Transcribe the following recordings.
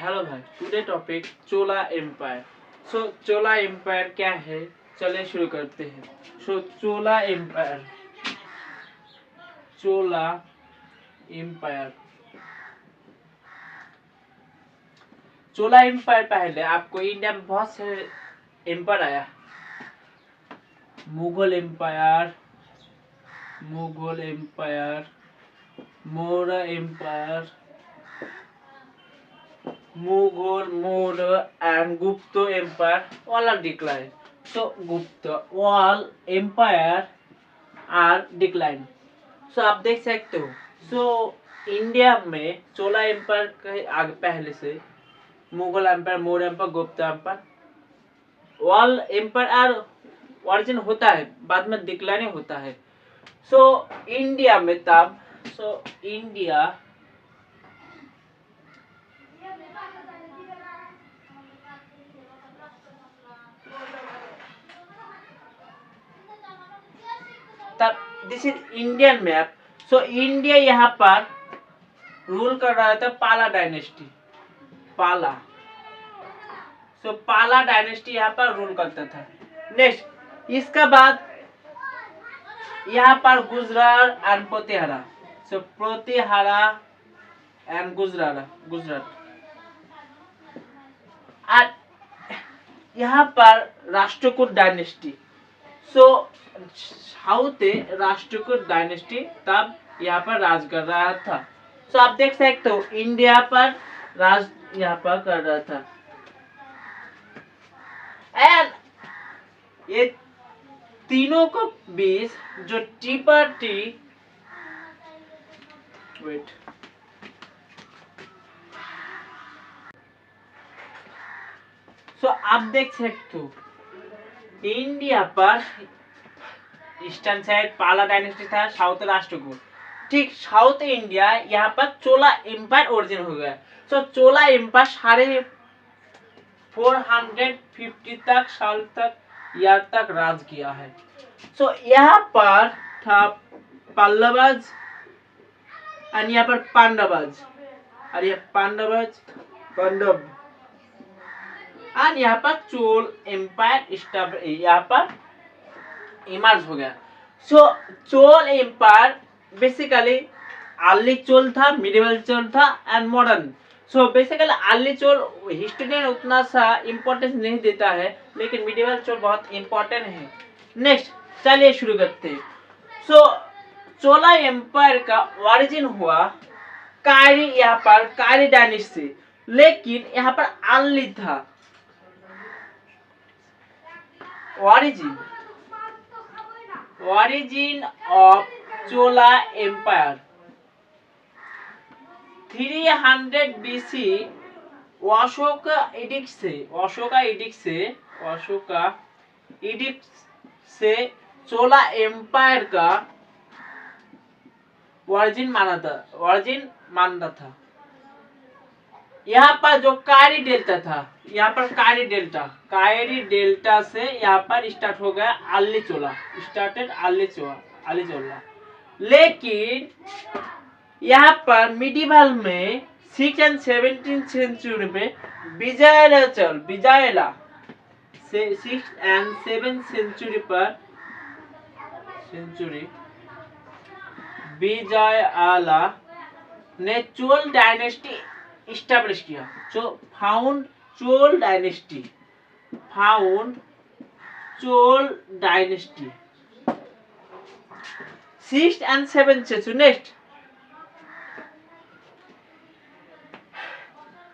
Hello भाई, today topic Chola empire. Chola empire क्या है, चलिए शुरू करते हैं। Chola empire, Chola empire, Chola empire पहले आपको इंडिया में बहुत से एम्पायर आया। Mughal empire, Mughal empire, Maurya empire, Mughal, Maurya and Gupta Empire all are declined. So Gupta all empire are declined. So आप देख सकते हो। इंडिया में चोला एम्पायर के आगे पहले से Mughal empire, Maurya empire, Gupta empire all empire are origin होता है, बाद में डिक्लाइन होता है। इंडिया में तब इंडिया तब this is Indian map. India यहाँ पर रूल कर रहा था पाला डायनेस्टी, पाला। पाला डायनेस्टी यहाँ पर रूल करता था। नेक्स्ट इसका बाद यहाँ पर गुजरात एंड प्रतिहारा, प्रतिहारा एंड गुजरात यहाँ पर Rashtrakuta dynasty. South Rashtrakuta dynasty तब यहाँ पर राज कर रहा था। आप देख सकते हो इंडिया पर राज यहाँ पर कर रहा था। एंड ये तीनों को बीच जो टी वेट आप देख सकते हो इंडिया पर ईस्टर्न साइड पाला डायनेस्टी था, साउथ राष्ट्रकूट। ठीक साउथ इंडिया यहाँ पर चोला एम्पायर ओरिजिन हो गया। चोला एम्पायर 450 तक साल तक राज किया है। यहाँ पर था पल्लवज और यहाँ पर पांडवज और यह पांडव और यहाँ पर चोल एम्पायर यहाँ पर इमर्ज हो गया। Chola empire basically early Chola था, मिडिवल चोल था and modern. Basically early Chola historian उतना सा इम्पोर्टेंस नहीं देता है, लेकिन मिडिवल चोल बहुत इम्पोर्टेंट है। नेक्स्ट चलिए शुरू करते हैं। चोला एम्पायर का ओरिजिन हुआ कायरी, यहाँ पर कायरी डायनेस्टी से, लेकिन यहाँ पर अर्ली था। origin of Chola Empire 300 BC Ashoka addict से चोला एम्पायर का ओरिजिन मानता था। यहाँ पर जो कायरी डेल्टा था, यहाँ पर कायरी डेल्टा से यहाँ पर स्टार्ट हो गया अर्ली चोला, लेकिन यहाँ पर मिडिवल में 6 एंड 17 सेंचुरी में विजयला 6 एंड 7 सेंचुरी पर विजयला ने चोल डायनेस्टी इस्टेब्लिश किया। Found Chola dynasty 6 and 7 century. Next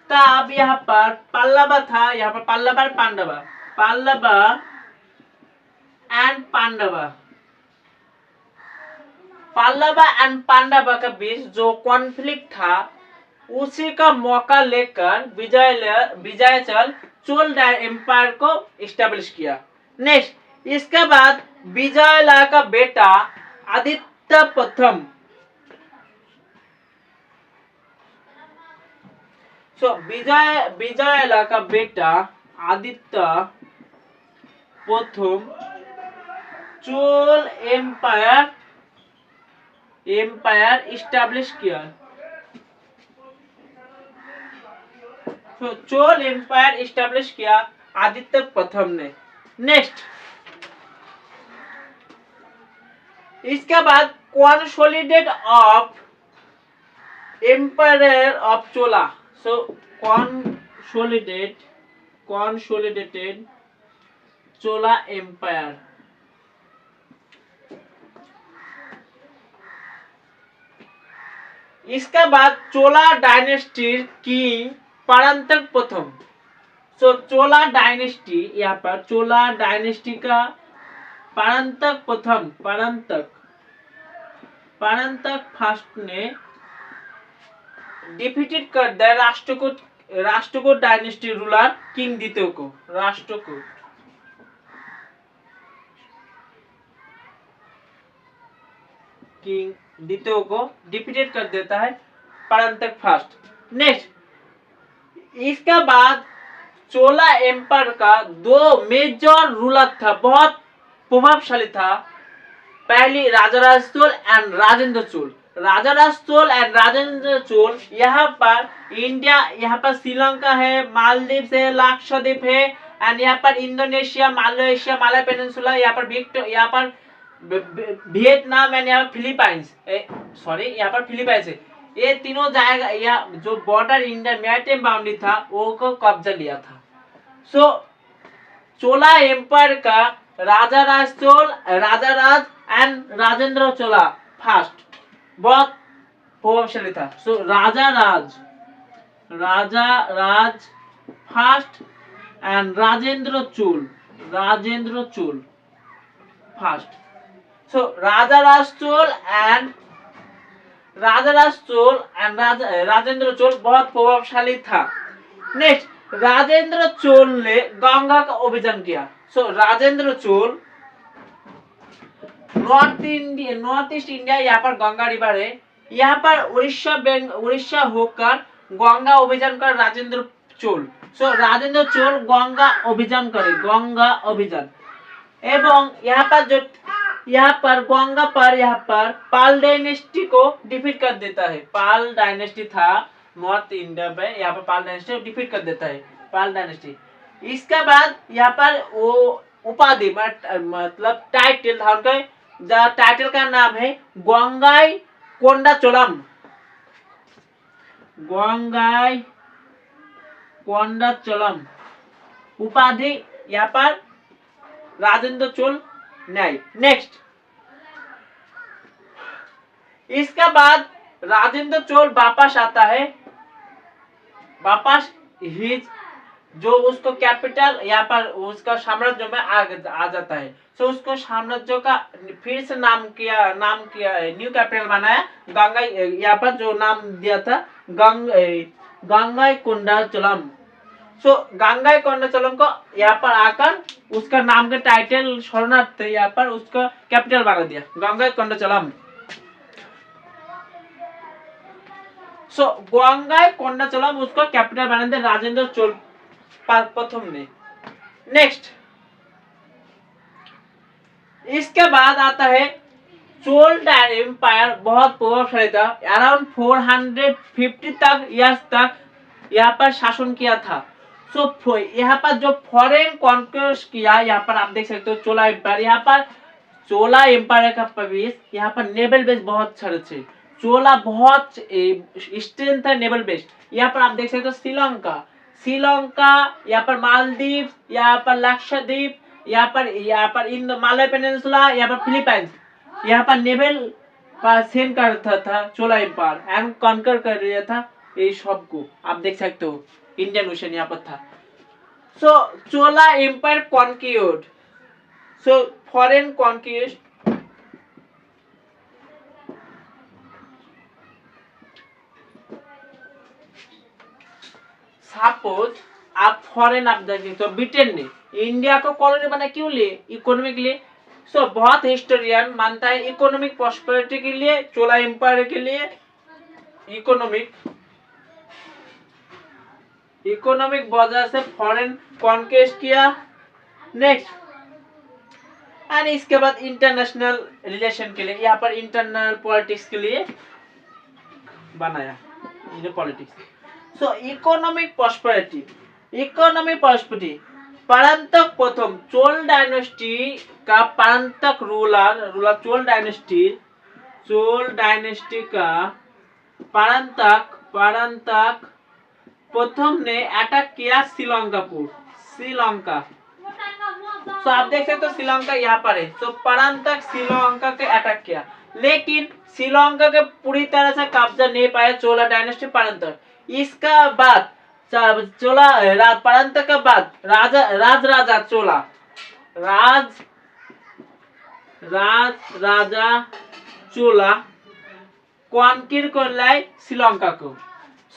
तब यहाँ पर पल्लवा था, यहाँ पर पल्लवा एंड पांडवा के बीच जो कॉन्फ्लिक्ट था, उसी का मौका लेकर विजयचल चोल एम्पायर को इस्टेब्लिश किया। नेक्स्ट इसके बाद विजयला का बेटा आदित्य प्रथम, विजयला का बेटा आदित्य प्रथम चोल एम्पायर इस्टेब्लिश किया। तो चोल एम्पायर स्टैब्लिश किया आदित्य प्रथम ने। नेक्स्ट, इसके बाद consolidate of empire of Chola. So consolidated Chola empire. इसके बाद चोला डायनेस्टी की परांतक प्रथम। सो चोला डायनेस्टी, यहाँ पर चोला डायनेस्टी का परांतक प्रथम, परांतक फर्स्ट ने डिफीटेड कर दिया राष्ट्रकूट डायनेस्टी रूलर किंग द्वितीय को। राष्ट्रकूट किंग द्वितीय को डिफीटेड कर देता है परांतक फर्स्ट। नेक्स्ट, इसके बाद चोला एम्पायर का दो मेजर रूलर था, बहुत प्रभावशाली था। पहली राजाराज चोल एंड राजेंद्र चोल। राजाराज चोल एंड राजेंद्र चोल यहाँ पर इंडिया, यहाँ पर श्रीलंका है, मालदीव है, लक्षद्वीप है, एंड यहाँ पर इंडोनेशिया, मलेशिया, मालय पेनिनसुला, यहाँ पर वियतनाम एंड यहाँ पर फिलीपाइंस, यहाँ पर फिलीपाइंस है। ये तीनों जाएगा, यह जो बॉर्डर इंडिया मैरिटाइम बाउंड्री था वो को कब्जा लिया था। सो चोला एम्पायर का राजाराज चोल, राजाराज एंड राजेंद्र चोला फर्स्ट बहुत प्रभावशाली था। So Rajaraja first and Rajendra Chola first. So Rajaraja Chola and Rajendra Chola बहुत प्रभावशाली था। नेक्स्ट, राजेंद्र चोल ने गंगा का अभियान किया। So Rajendra Chola north east India, यहाँ पर गंगा रिवर है, यहाँ पर उड़ीसा होकर गंगा अभियान कर राजेंद्र चोल। सो राजेंद्र चोल गंगा अभियान करे, गंगा अभियान। एवं यहाँ पर गंगा पर यहाँ पर पाल डायनेस्टी को डिफीट कर देता है। पाल डायनेस्टी था नॉर्थ इंडिया में, यहाँ पर पाल डायनेस्टी को डिफीट कर देता है, पाल डायनेस्टी। इसके बाद यहाँ पर वो उपाधि मतलब टाइटल था उनका, टाइटल का नाम है गंगाई कोंडाचोलम। गंगाई कोंडाचोलम उपाधि यहाँ पर राजेंद्र चोल न्याय। नेक्स्ट, इसके बाद राजेंद्र चोल वापस आता है, वापस हिज जो उसको कैपिटल यहाँ पर उसका साम्राज्य में आ जाता है। सो उसको साम्राज्य का फिर से नाम किया न्यू कैपिटल बनाया गंगा, यहाँ पर जो नाम दिया था गंगाई कोंडाचोलम। सो गंगाई कोंडाचोलम को यहाँ पर आकर उसका नाम का टाइटल शरणार्थ यहाँ पर उसका कैपिटल बना दिया गंगाई कोंडाचोलम। सो गंगाई कोंडाचोलम उसको कैपिटल बना दिया राजेंद्र चोल प्रथम ने। नेक्स्ट, इसके बाद आता है चोल एम्पायर बहुत प्रभावशाली था, अराउंड 450 तक ईयर्स तक यहाँ पर शासन किया था। सो यहाँ पर जो फॉरेन कॉन्क्वेस्ट किया, यहाँ पर आप देख सकते हो चोला एम्पायर, यहाँ पर चोला एम्पायर का प्रवेश, यहाँ पर नेवल बेस बहुत सारे थे, चोला बहुत स्ट्रेंथ है नेवल बेस। यहाँ पर आप देख सकते हो श्रीलंका, यहाँ पर मालदीव, यहाँ पर लक्षद्वीप, यहाँ पर इन मालय पेनिनसुला, यहाँ पर फिलीपाइंस, यहाँ पर नेवल पर सेन करता था चोला एम्पायर एंड कॉन्कर कर रहा था ये सब को। आप देख सकते हो इंडियन ओशन यहाँ पर था। सो Chola empire कॉन्क्यूर्ड, so foreign conquest, suppose आप फॉरेन आप देखें तो ब्रिटेन ने इंडिया को कॉलोनी बना क्यों लिए? इकोनॉमी के लिए। सो बहुत हिस्टोरियन मानता है इकोनॉमिक प्रॉस्पेरिटी के लिए, चोला एम्पायर के लिए इकोनॉमिक वजह से फॉरेन कॉन्क्वेस्ट किया। नेक्स्ट, एंड इसके बाद इंटरनेशनल रिलेशन के लिए, यहाँ पर इंटरनल पॉलिटिक्स के लिए बनाया पॉलिटिक्स। सो इकोनॉमिक प्रॉस्पेरिटी परांतक प्रथम चोल डायनेस्टी का परांतक रूलर चोल डायनेस्टी का परांतक प्रथम ने अटैक किया श्रीलंका। तो आप देख सकते हो श्रीलंका यहाँ पर है। तो परांतक श्रीलंका के अटैक किया, लेकिन श्रीलंका के पूरी तरह से कब्जा नहीं पाया चोला डायनेस्टी परांतक। इसका बाद चोला परांतक के बाद राजा चोला कॉन्किर कर लाए श्रीलंका को।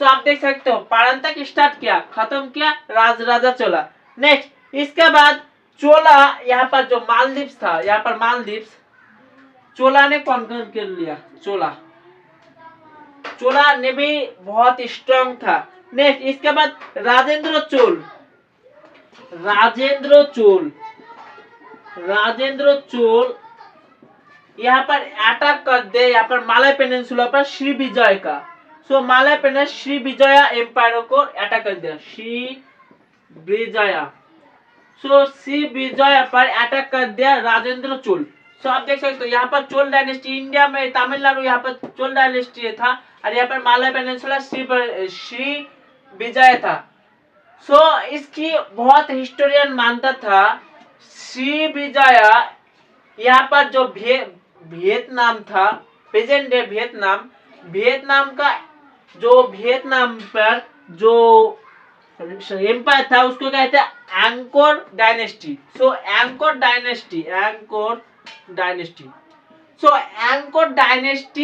सो आप देख सकते हो परांतक स्टार्ट किया, खत्म किया राजा चोला। नेक्स्ट इसके बाद चोला यहाँ पर जो मालदीव्स था, यहाँ पर मालदीव्स चोला ने कॉन्कर कर लिया। चोला ने भी बहुत स्ट्रांग था। नेक्स्ट इसके बाद राजेंद्र चोल यहाँ पर अटैक कर दे, यहाँ पर मालय पेनिनसुला पर श्रीविजय का। सो मालय पेनिनसुला श्रीविजय एम्पायर को अटैक कर दिया, श्रीविजय पर अटैक कर दिया राजेंद्र चोल। सो आप देख सकते हो यहाँ पर चोल डायनेस्टी इंडिया में तमिलनाडु यहाँ पर चोल डायनेस्टी था और यहाँ पर मालय पेनिनसुला श्रीविजय था। सो इसकी बहुत हिस्टोरियन मानता था श्रीविजय यहाँ पर जो वियतनाम था, प्रेजेंट डे वियतनाम का जो वियतनाम पर जो एम्पायर था उसको कहते हैं anchor dynasty. So anchor dynasty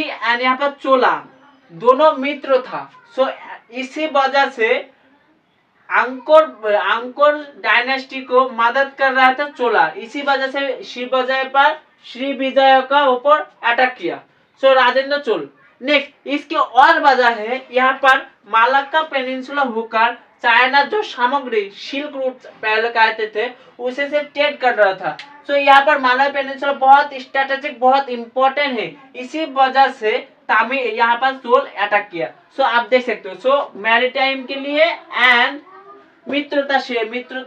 and यहाँ पर चोला दोनों मित्र था। सो इसी वजह से अंकोर डायनेस्टी को मदद कर रहा था चोला। इसी वजह से श्रीविजय का ऊपर अटैक किया। सो राजेंद्र चोल। नेक्स्ट इसकी और वजह है यहाँ पर मालक्का पेनिनसुला होकर चाइना जो सामग्री सिल्क रूट पहले कहते थे उसे से ट्रेड कर रहा था। सो यहाँ पर मालय पेनिनसुला बहुत स्ट्रेटेजिक, बहुत इंपॉर्टेंट है। इसी वजह से तामिल यहाँ पर चोल अटैक किया। सो आप देख सकते हो। सो मैरीटाइम के लिए एंड मित्रता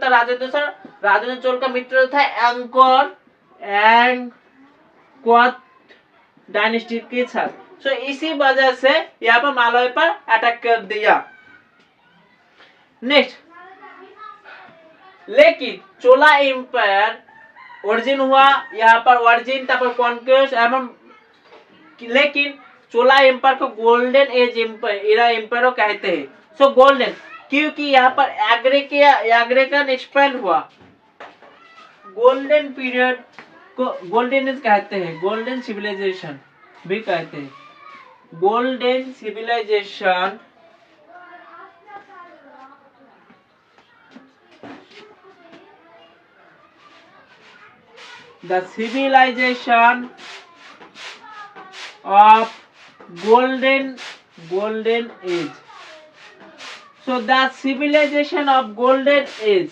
राजेंद्र चोल का मित्र था एंकोर डायनेस्टी के साथ। सो इसी वजह से यहाँ पर मालय पर अटैक कर दिया। नेक्स्ट लेकिन चोला एम्पायर ओरिजिन हुआ यहाँ पर कॉन्क्वेस्ट एवं, लेकिन चोला एम्पायर को गोल्डन एज एम्पायर कहते हैं। सो गोल्डन क्योंकि यहाँ पर एग्रीकन एक्सपेंड हुआ। गोल्डन पीरियड को गोल्डन एज कहते हैं, गोल्डन सिविलाइजेशन भी कहते हैं। Golden civilization the civilization of golden age. So the civilization of golden age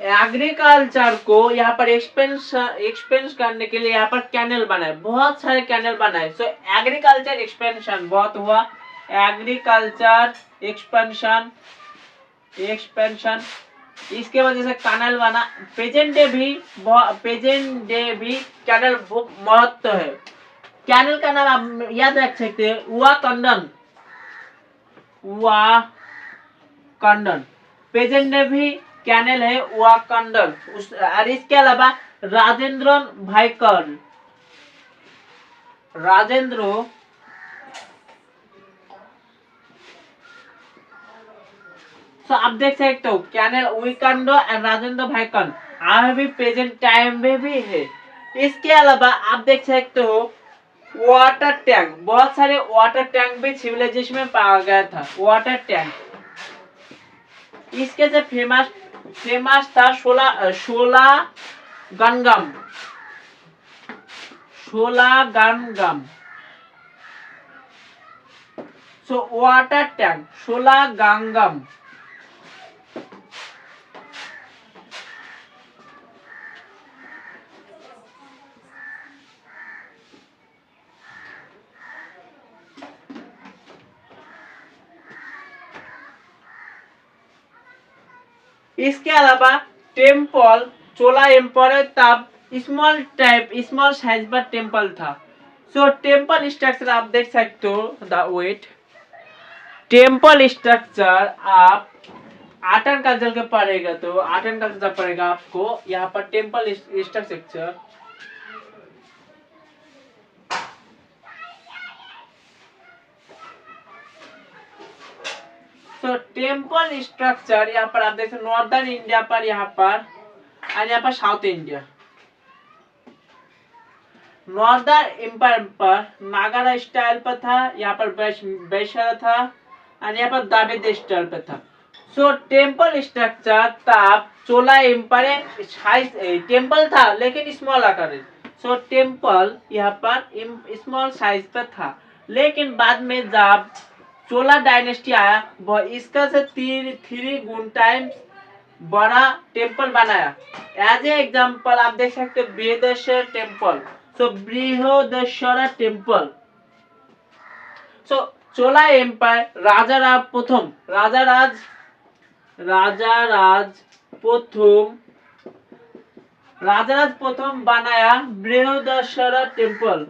agriculture को यहाँ पर एक्सपेंस करने के लिए यहाँ पर कैनल बनाए, बहुत सारे कैनल बनाए। सो एग्रीकल्चर एक्सपेंशन बहुत हुआ। एग्रीकल्चर एक्सपेंशन इसके वजह से कैनल बना। प्रेजेंट डे भी कैनल बहुत महत्व है। कैनल का नाम आप याद रख सकते हैं, वाकंडन। प्रेजेंट डे भी कैनल है वाकंडन। और इसके अलावा राजेंद्र सो आप देख सकते हो कैनल विकांडो एंड राजेंद्र भाईकन आज भी प्रेजेंट टाइम में भी है। इसके अलावा आप देख सकते हो वाटर टैंक, बहुत सारे वाटर टैंक भी सिविलाइजेशन में पाया गया था। वाटर टैंक इसके से फेमस था शोला गंगम। सो वाटर टैंक शोला गंगम। इसके अलावा टेम्पल, चोला एम्पायर तब स्मॉल साइज पर टेम्पल था। सो टेम्पल स्ट्रक्चर आप देख सकते हो, द वेट टेम्पल स्ट्रक्चर आप आर्ट एंड कल्चर के पढ़ेगा तो आर्ट एंड कल्चर पढ़ेगा आपको यहाँ पर टेम्पल स्ट्रक्चर। तो टेम्पल स्ट्रक्चर यहाँ पर आप देखते नॉर्दर्न इंडिया पर, यहाँ पर और यहाँ पर साउथ इंडिया। नॉर्दर्न एम्पायर पर नागारा स्टाइल पर था, यहाँ पर वैशाला था और यहाँ पर द्रविड़ स्टाइल पर था। सो टेम्पल स्ट्रक्चर तब चोला एम्पायर टेम्पल था लेकिन स्मॉल आकार। सो टेम्पल यहाँ पर स्मॉल साइज पर था, लेकिन बाद में जब चोला डायनेस्टी आया वह इसका से 3 गुण टाइम्स बड़ा टेम्पल बनाया। एज ए एग्जाम्पल आप देख सकते हो Brihadeshwar temple. So Brihadeshwar temple. So Chola empire Rajaraja प्रथम बनाया Brihadeshwar temple.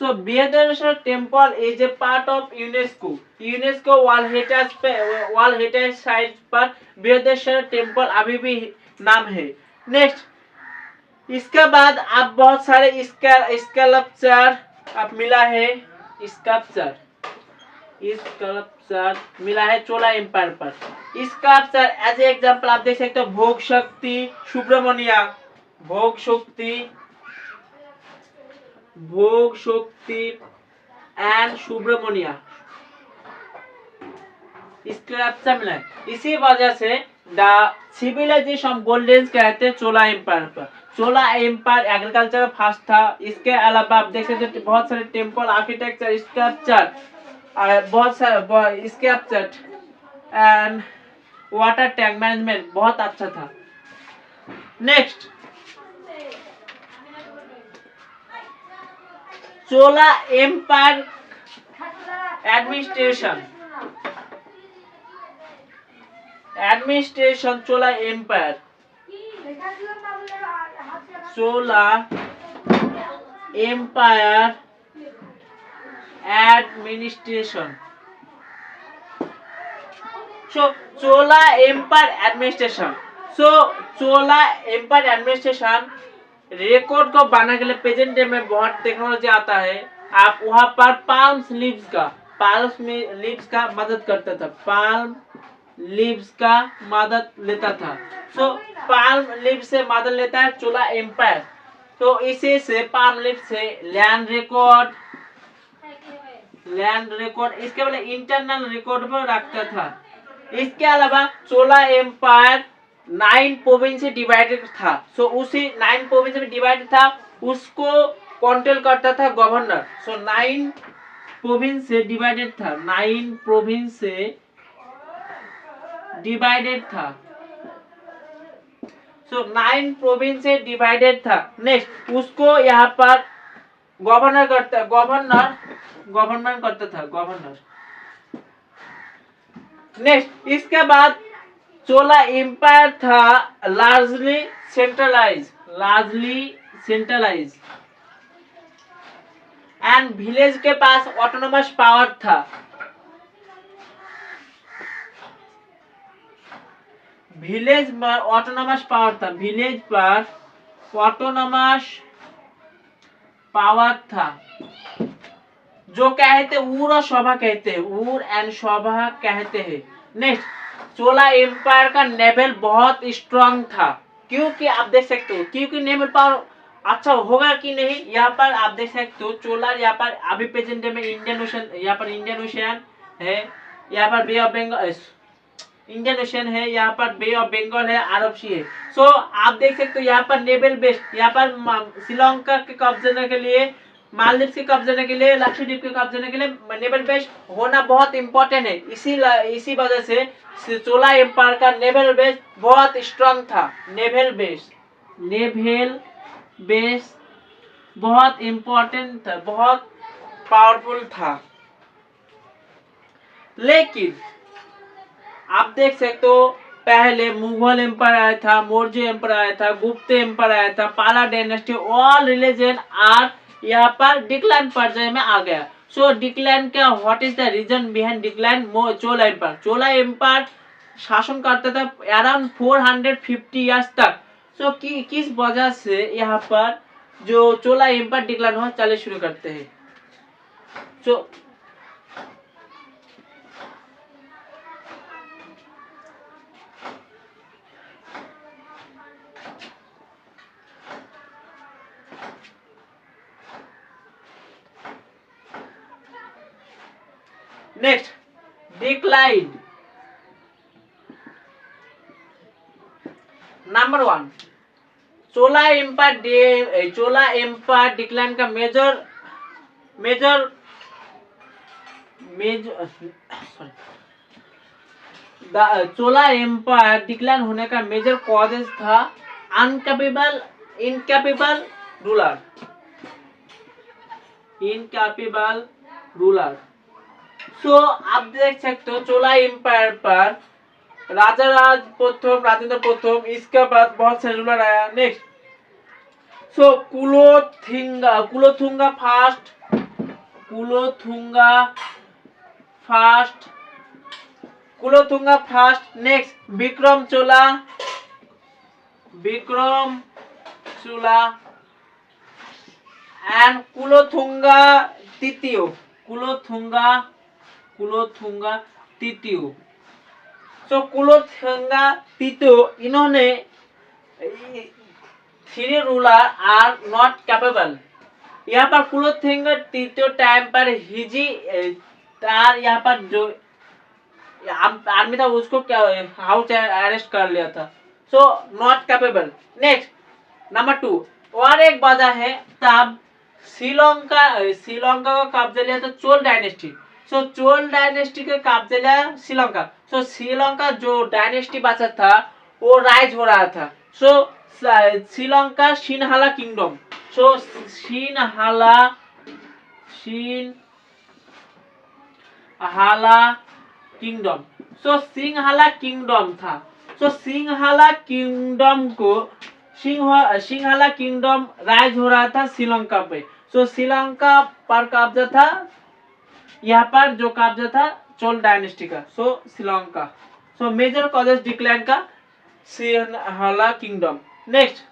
So Bihadeshwar temple is a part of UNESCO world heritage site पर बृहदेश्वर टेम्पल अभी भी नाम है। नेक्स्ट इसके बाद आप बहुत सारे स्कल्पचर आप मिला है, स्कल्पचर मिला है चोला एम्पायर पर। स्कल्पचर एज ए एग्जांपल आप देख सकते हो भोग शक्ति सुब्रमण्या, भोग शक्ति एंड सुब्रमण्या स्कल्पचर मिला है। इसी वजह से द सिविलाइजेशन गोल्डन कहते हैं चोला एम्पायर पर। चोला एम्पायर एग्रीकल्चर फास्ट था। इसके अलावा आप देख सकते हैं बहुत सारे टेम्पल आर्किटेक्चर स्कल्पचर, बहुत सारे sculpture and water tank management बहुत अच्छा था। नेक्स्ट चोला एम्पायर एडमिनिस्ट्रेशन चोला एम्पायर एडमिनिस्ट्रेशन। चोला एम्पायर एडमिनिस्ट्रेशन रिकॉर्ड को बनाने के लिए प्रेजेंट डे में बहुत टेक्नोलॉजी आता है। आप वहां पर पाल्म लीव्स का मदद करता था, पाल्म लीव्स का मदद लेता था। सो पाल्म लीव से मदद लेता है चोला एम्पायर। तो इसी से पाल्म लीव से लैंड रिकॉर्ड इसके वाले इंटरनल रिकॉर्ड पर रखता था। इसके अलावा चोला एम्पायर 9 प्रोविंस से डिवाइडेड था। सो उसी 9 प्रोविंस में डिवाइडेड था, उसको कंट्रोल करता था गवर्नर। सो 9 प्रोविंस से डिवाइडेड था, 9 प्रोविंस से डिवाइडेड था। सो 9 प्रोविंस से डिवाइडेड था। नेक्स्ट उसको यहाँ पर गवर्नमेंट करता था, गवर्नर। नेक्स्ट इसके बाद चोला एम्पायर था लार्जली सेंट्रलाइज एंड विलेज के पास ऑटोनोमस पावर था। विलेज पर ऑटोनोमस पावर था, जो कहते ऊर और शोभा कहते हैं, ऊर एंड शोभा कहते हैं। नेक्स्ट चोला एम्पायर का नेवल बहुत स्ट्रांग था, क्योंकि आप देख सकते हो क्योंकि नेवल पावर अच्छा होगा कि नहीं। यहाँ पर आप देख सकते हो चोला यहाँ पर अभी प्रेजेंट डे में इंडियन ओशियन है, यहाँ पर बे ऑफ बंगाल इंडियन ओशियन है, यहाँ पर बे ऑफ बंगाल है, अरब सी है। सो आप देख सकते हो यहाँ पर नेवल बेस, यहाँ पर श्रीलंका के कब्जे के लिए, मालदीव के कब्जे के लिए, लक्षद्वीप के कब्जे के लिए नेवल बेस होना बहुत इंपॉर्टेंट है। इसी वजह से चोला एम्पायर का नेवल बेस बहुत स्ट्रांग था। नेवल बेस बहुत इंपॉर्टेंट था, बहुत पावरफुल था। लेकिन आप देख सकते हो पहले मुगल एम्पायर आया था, मौर्य एम्पायर आया था, गुप्त एम्पायर आया था, पाला डायनेस्टी, ऑल रिलीजन आर यहाँ पर डिक्लाइन पर्याय में आ गया। सो डिक्लाइन क्या, what is the reason behind decline? Chola empire, Chola empire शासन करता था अराउंड 450 ईयर्स तक। सो किस वजह से यहाँ पर जो चोला एम्पायर डिक्लाइन हुआ, चले शुरू करते हैं। So next decline. नंबर 1, चोला एम्पायर डिक्लाइन का मेजर चोला एम्पायर डिक्लाइन होने का मेजर कॉजेज था इनकैपेबल रूलर। सो आप देख सकते हो चोला एम्पायर पर राजा प्रथम, राजेंद्र प्रथम, इसके बाद बहुत से रूलर आया। Next so Kulothunga first. Next Vikram Chola and Kulothunga तृतीय। सो कुलोथुंगा तृतीय, इन्होंने 3 रूलर आर नॉट कैपेबल। यहाँ पर कुलोथुंगा तृतीय टाइम पर हिजी तार यहाँ पर जो आर्मी था उसको क्या हाउस अरेस्ट कर लिया था। So not capable. Next number 2, और एक वजह है तब श्रीलंका का कब्जा लिया था चोल डायनेस्टी। सो चोल डायनेस्टी के कब्जा लिया श्रीलंका। सो श्रीलंका जो डायनेस्टी बचा था वो राइज हो रहा था। सो श्रीलंका सिंहला किंगडम। सो सिंहला किंगडम। सो सिंहला किंगडम था। सो सिंहला किंगडम राइज हो रहा था श्रीलंका पे। सो श्रीलंका पर कब्जा था, यहाँ पर जो कब्जा था चोल डायनेस्टी का। सो Sri Lanka. So major causes decline का सिंहला किंगडम। नेक्स्ट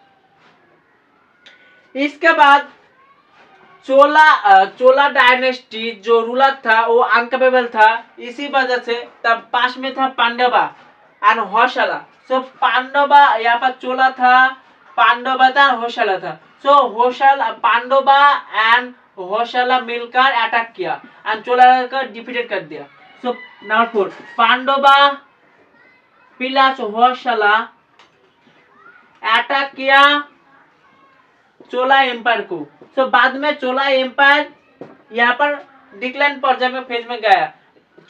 इसके बाद चोला डायनेस्टी जो रूलर था वो अनकैपेबल था। इसी वजह से तब पास में था पांडवा एंड होयसला। सो पांडवा यहाँ पर चोला था, पांडवा था, होयसला था। सो पांडवा एंड होयसला मिलकर अटैक किया एंड चोला का डिफीटेड कर दिया। सो नंबर 4, पांडवा प्लस होयसला अटैक किया चोला एम्पायर को। सो बाद में चोला एम्पायर यहाँ पर डिक्लाइन पर्याय में फेज में गया,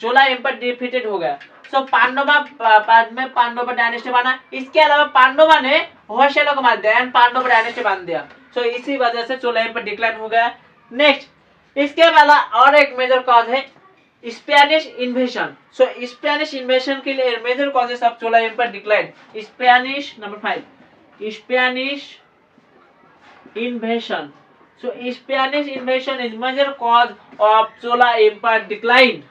चोला एम्पायर डिफीटेड हो गया। सो पांडवा बाद में पांडवा डायनेस्टी बना। इसके अलावा पांडवा ने होयसला को मार दिया एंड पांडवा डायनेस्टी बांध दिया। सो इसी वजह से चोला एम्पायर डिक्लाइन हो गया। नेक्स्ट इसके वाला और एक मेजर कॉज है Spanish invasion. So Spanish invasion के लिए major causes of Chola empire decline. Spanish number 5, Spanish invasion. So Spanish invasion is major cause of Chola Empire decline.